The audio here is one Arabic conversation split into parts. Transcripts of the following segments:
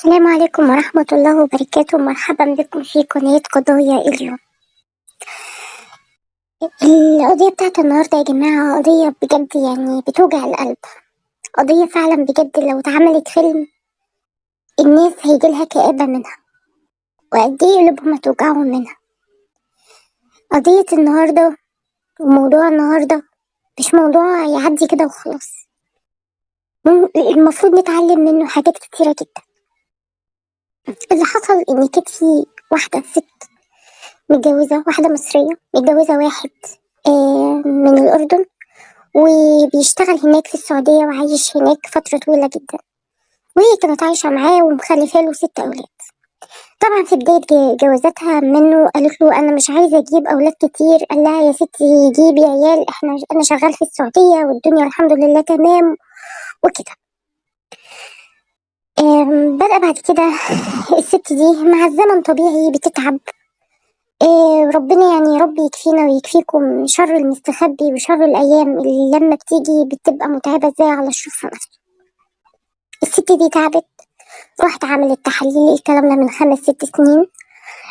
السلام عليكم ورحمة الله وبركاته. مرحبا بكم في قناة قضايا اليوم. القضية بتاعت النهاردة يا جماعة قضية بجد يعني بتوجع القلب. قضية فعلا بجد لو اتعملت فيلم الناس هيجيلها كآبة منها، وقد ايه قلوبهم هتوجعهم منها. قضية النهاردة وموضوع النهاردة مش موضوع يعدي كده وخلاص، المفروض نتعلم منه حاجات كتيرة جدا. اللي حصل ان كانت في واحدة ست متجوزة، واحدة مصرية متجوزة واحد من الأردن، وبيشتغل هناك في السعودية وعايش هناك فترة طويلة جدا، وهي كانت عايشة معاه ومخلفة له 6 أولاد. طبعا في بداية جوازتها منه قالت له أنا مش عايزة أجيب أولاد كتير. قال لها يا ستي جيبي عيال، أنا شغال في السعودية والدنيا الحمد لله تمام وكده. بدأ بعد كده الست دي مع الزمن طبيعي بتتعب. ربنا يعني يا رب يكفينا ويكفيكم شر المستخبي وشر الأيام اللي لما بتيجي بتبقى متعبة ازاي على الشخص نفسه. الست دي تعبت، راحت عملت تحاليل، الكلام ده من 5-6 سنين.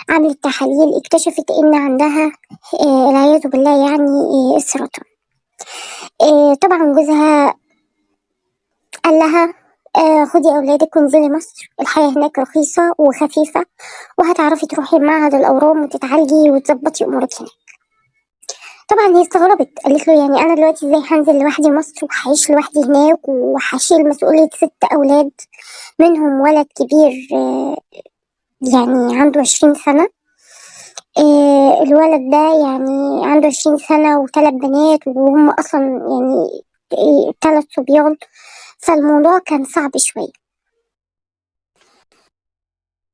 عملت تحاليل اكتشفت ان عندها العياذ بالله يعني السرطان. طبعا جوزها قال لها خدي أولادك وانزلي مصر، الحياة هناك رخيصة وخفيفة وهتعرفي تروحي معهد الأورام وتتعالجي وتظبطي أمورك هناك. طبعا هي استغربت، قالت له يعني أنا دلوقتي ازاي هنزل لوحدي مصر وهعيش لوحدي هناك وهشيل مسؤولية 6 أولاد منهم ولد كبير يعني عنده 20 سنة. الولد ده يعني عنده 20 سنة و3 بنات وهم أصلا يعني 3 صبيان، فالموضوع كان صعب شوية.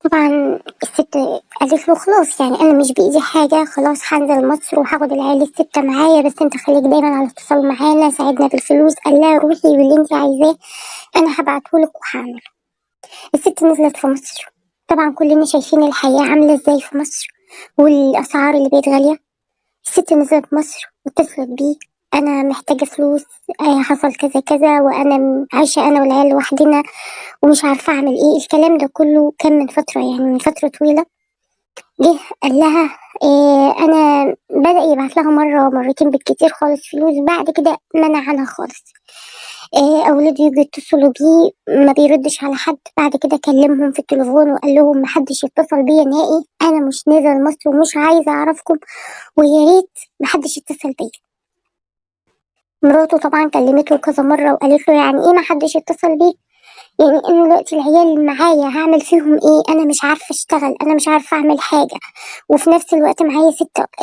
طبعا الست قالت له خلاص يعني أنا مش بإيدي حاجة، خلاص هنزل مصر وهاخد العيال ال6 معايا، بس انت خليك دايما على اتصال معانا، ساعدنا بالفلوس. قال لها روحي واللي انت عايزاه أنا هبعتهولك وهعمله. الست نزلت في مصر. طبعا كلنا شايفين الحياة عاملة ازاي في مصر والأسعار اللي بقت غالية. الست نزلت مصر واتصلت بيه، أنا محتاجة فلوس، حصل كذا كذا وأنا عايشة أنا والعيال لوحدنا ومش عارفة أعمل إيه. الكلام ده كله كان من فترة يعني من فترة طويلة. جه قال لها أنا بدأ يبعت لها مرة مرتين بالكتير خالص فلوس، بعد كده منع عنها خالص. أولاده يجوا يتصلوا بيه ما بيردش على حد. بعد كده كلمهم في التليفون وقال لهم محدش يتصل بيا نهائي، أنا مش نازل مصر ومش عايزة أعرفكم ويا ريت محدش يتصل بيا. مراته طبعا كلمته كذا مرة وقالت له يعني إيه محدش يتصل بيه؟ يعني أنا دلوقتي العيال اللي معايا هعمل فيهم إيه؟ أنا مش عارفة أشتغل، أنا مش عارفة أعمل حاجة، وفي نفس الوقت معايا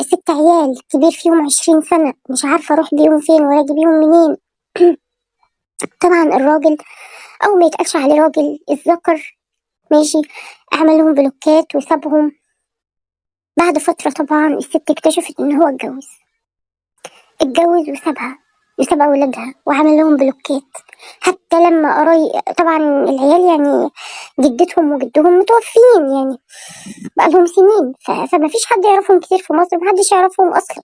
6 عيال كبير فيهم 20 سنة، مش عارفة أروح بيهم فين ولا أجيب بيهم منين. طبعا الراجل أو ما يتقالش عليه راجل، الذكر ماشي، عمل لهم بلوكات وسابهم. بعد فترة طبعا الست اكتشفت إن هو اتجوز وساب أولادها وعمل لهم بلوكات. حتى لما طبعا العيال يعني جدتهم وجدهم متوفين يعني بقالهم سنين، فما فيش حد يعرفهم كتير في مصر، محدش يعرفهم أصلا.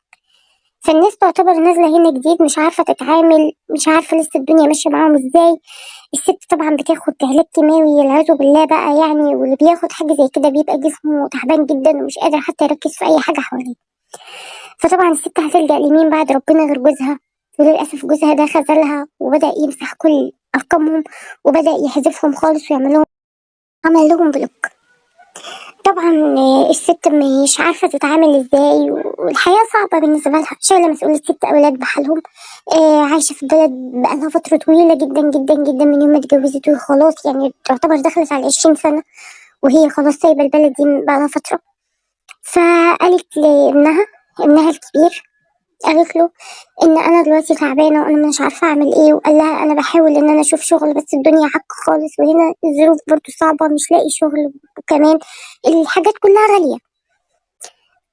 فالناس تعتبر نازلة هنا جديد، مش عارفة تتعامل، مش عارفة لسه الدنيا ماشية معاهم ازاي. الست طبعا بتاخد علاج كيماوي والعياذ بالله بقى يعني، واللي بياخد حاجة زي كده بيبقى جسمه تعبان جدا ومش قادر حتى يركز في أي حاجة حواليه. فطبعا الست هتلجأ لمين بعد ربنا غير جوزها؟ وللأسف جوزها ده خذلها وبدأ يمسح كل أرقامهم وبدأ يحذفهم خالص عمل لهم بلوك. طبعا الست مش عارفة تتعامل ازاي والحياة صعبة بالنسبة لها، شايلة مسؤولية 6 أولاد بحالهم. عايشة في البلد بقالها فترة طويلة جدا جدا جدا من يوم ما اتجوزت، وخلاص يعني تعتبر دخلت على 20 سنة وهي خلاص سايبة البلد دي بقالها فترة. فقالت ابنها الكبير، قالت له ان انا دلوقتي تعبانه وانا مش عارفه اعمل ايه. وقال لها انا بحاول ان انا اشوف شغل بس الدنيا عك خالص وهنا الظروف برضو صعبه، مش لاقي شغل وكمان الحاجات كلها غاليه.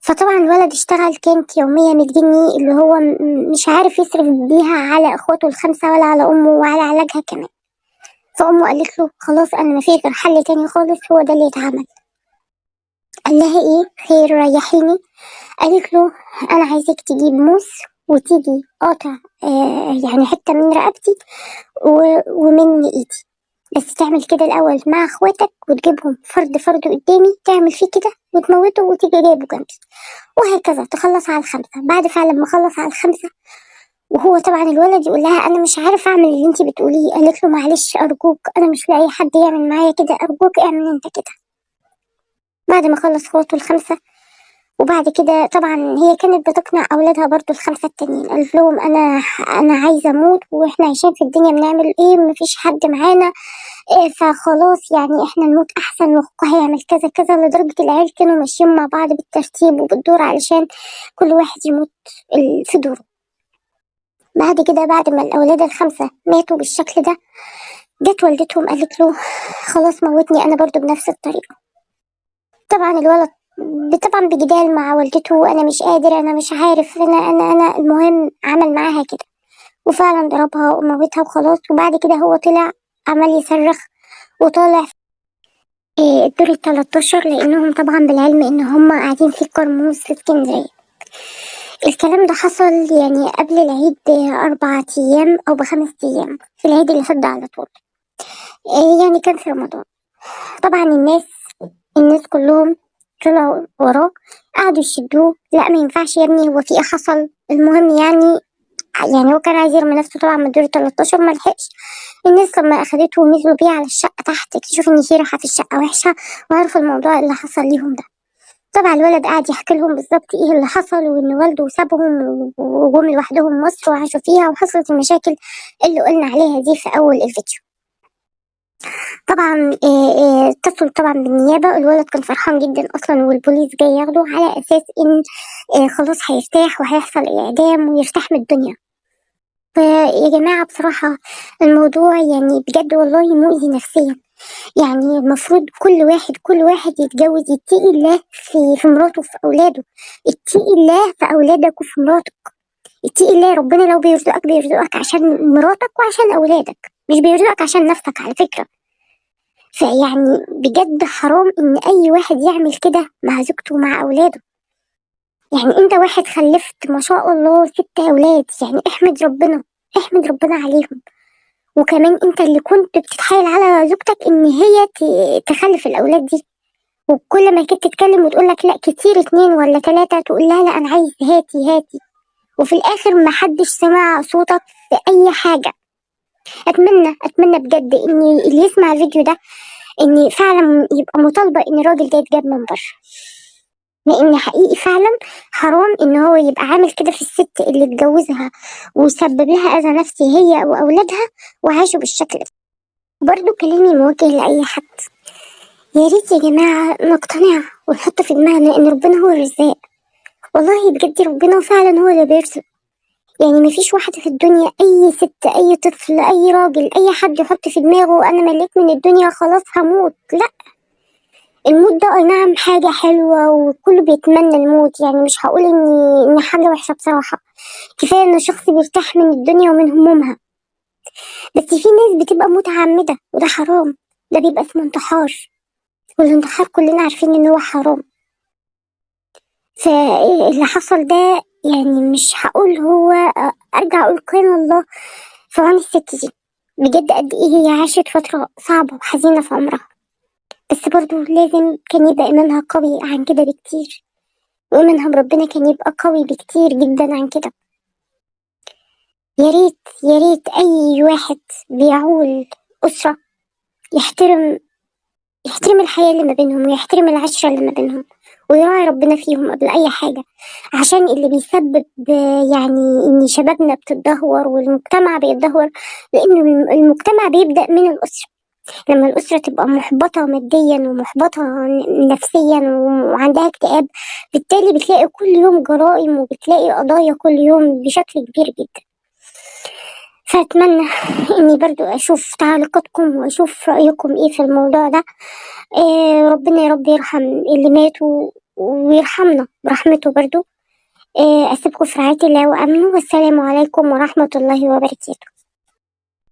فطبعا الولد اشتغل كانت يوميا 100 جنيه اللي هو مش عارف يصرف بيها على اخواته ال5 ولا على امه وعلى علاجها كمان. فامه قالت له خلاص انا مفيش غير حل تاني خالص هو ده اللي يتعمل. قال لها ايه؟ خير ريحيني. قالت له انا عايزك تجيب موس وتيجي قاطع يعني حته من رقبتي ومن ايدي. بس تعمل كده الأول مع اخواتك وتجيبهم فرد فرد قدامي، تعمل فيه كده وتموته وتيجي جايبه جنبي، وهكذا تخلص على 5. بعد فعلا ما خلص على 5، وهو طبعا الولد يقول لها انا مش عارف اعمل اللي انت بتقوليه، قالت له معلش ارجوك انا مش لاقي حد يعمل معايا كده، ارجوك اعمل انت كده. بعد ما خلص اخواته ال5، وبعد كده طبعا هي كانت بتقنع اولادها برضو ال5 التانيين، قالت لهم انا عايزه اموت، واحنا عايشين في الدنيا بنعمل ايه، مفيش حد معانا، إيه فخلاص يعني احنا نموت احسن، واخوك هيعمل كذا كذا، لدرجه العيال كانوا ماشيين مع بعض بالترتيب وبالدور علشان كل واحد يموت في دوره. بعد كده بعد ما الأولاد ال5 ماتوا بالشكل ده، جت والدتهم قالت له خلاص موتني أنا برضو بنفس الطريقة. طبعا الولد طبعا بجدال مع والدته، أنا مش قادر، أنا مش عارف، أنا المهم عمل معاها كده، وفعلا ضربها وموتها وخلاص. وبعد كده هو طلع عمال يصرخ وطالع الدور ال13، لأنهم طبعا بالعلم إن هم قاعدين في الكرموز في اسكندرية. الكلام ده حصل يعني قبل العيد ب4 أيام أو ب5 أيام، في العيد اللي فات ده على طول، يعني كان في رمضان. طبعا الناس كلهم طلعوا وراه، قعدوا يشدوه، لا ما ينفعش يا ابني، هو في ايه حصل؟ المهم يعني هو كان عايز يرمي نفسه طبعا من الدور 13، ما لحقش. الناس لما اخدته ونزلوا بيه على الشقه تحت، اكتشفوا ان في ريحه في الشقه وحشه، وعرفوا الموضوع اللي حصل ليهم ده. طبعا الولد قاعد يحكي لهم بالظبط ايه اللي حصل، وان والده سابهم وجم لوحدهم مصر وعاشوا فيها، وحصلت المشاكل اللي قلنا عليها دي في اول الفيديو. طبعا اتصلوا طبعا بالنيابة، الولد كان فرحان جدا اصلا، والبوليس جاي ياخده على اساس ان خلاص هيرتاح وهيحصل اعدام ويرتاح من الدنيا. فيا جماعة بصراحة الموضوع يعني بجد والله مؤذي نفسيا. يعني المفروض كل واحد يتجوز، يتقي الله في مراته وفي اولاده، اتقي الله في اولادك وفي مراتك، اتقي الله. ربنا لو بيرزقك عشان مراتك وعشان اولادك، مش بيرزقك عشان نفسك على فكرة. فيعني بجد حرام ان اي واحد يعمل كده مع زوجته ومع اولاده. يعني انت واحد خلفت ما شاء الله 6 اولاد، يعني احمد ربنا عليهم. وكمان انت اللي كنت بتتحايل على زوجتك ان هي تخلف الاولاد دي، وكل ما كنت تتكلم وتقول لك لا كتير 2 ولا 3، تقول لها لا انا عايز هاتي، وفي الاخر ما حدش سمع صوتك في اي حاجة. اتمنى بجد ان اللي يسمع الفيديو ده ان فعلا يبقى مطالبة ان الراجل ده يتجاب من بره، لان حقيقي فعلا حرام ان هو يبقى عامل كده في الست اللي اتجوزها وسبب لها اذى نفسي هي واولادها وعاشوا بالشكل ده. برضو كلامي موجه لاي حد، يا ريت يا جماعة نقتنع ونحط في دماغنا ان ربنا هو الرزاق. والله بجد ربنا فعلا هو اللي بيرزق. يعني مفيش واحدة في الدنيا، اي ست اي طفل اي راجل اي حد يحط في دماغه انا مليت من الدنيا خلاص هموت، لا. الموت ده اي نعم حاجة حلوة وكله بيتمنى الموت، يعني مش هقول ان حاجة وحشة بصراحة، كفاية ان الشخص بيرتاح من الدنيا ومن همومها. بس في ناس بتبقى متعمدة وده حرام، ده بيبقى اسمه انتحار، والانتحار كلنا عارفين ان هو حرام. فاللي حصل ده يعني مش هقول هو، ارجع اقول كان الله في عون الست دي. بجد قد ايه هي عاشت فترة صعبة وحزينة في عمرها، بس برضو لازم كان يبقى ايمانها قوي عن كده بكتير، وإيمانها بربنا كان يبقى قوي بكتير جدا عن كده. يا ريت أي واحد بيعول أسرة يحترم الحياة اللي ما بينهم، ويحترم العشرة اللي ما بينهم، ويراعي ربنا فيهم قبل أي حاجة، عشان اللي بيسبب يعني إن شبابنا بتتدهور والمجتمع بيتدهور، لأن المجتمع بيبدأ من الأسرة. لما الأسرة تبقى محبطة ماديا ومحبطة نفسيا وعندها اكتئاب، بالتالي بتلاقي كل يوم جرائم وبتلاقي قضايا كل يوم بشكل كبير جدا. فأتمنى إني برضو أشوف تعليقاتكم وأشوف رأيكم إيه في الموضوع ده. ربنا يا رب يرحم اللي ماتوا ويرحمنا برحمته برضو. أسيبكم في رعاية الله وأمنه، والسلام عليكم ورحمة الله وبركاته.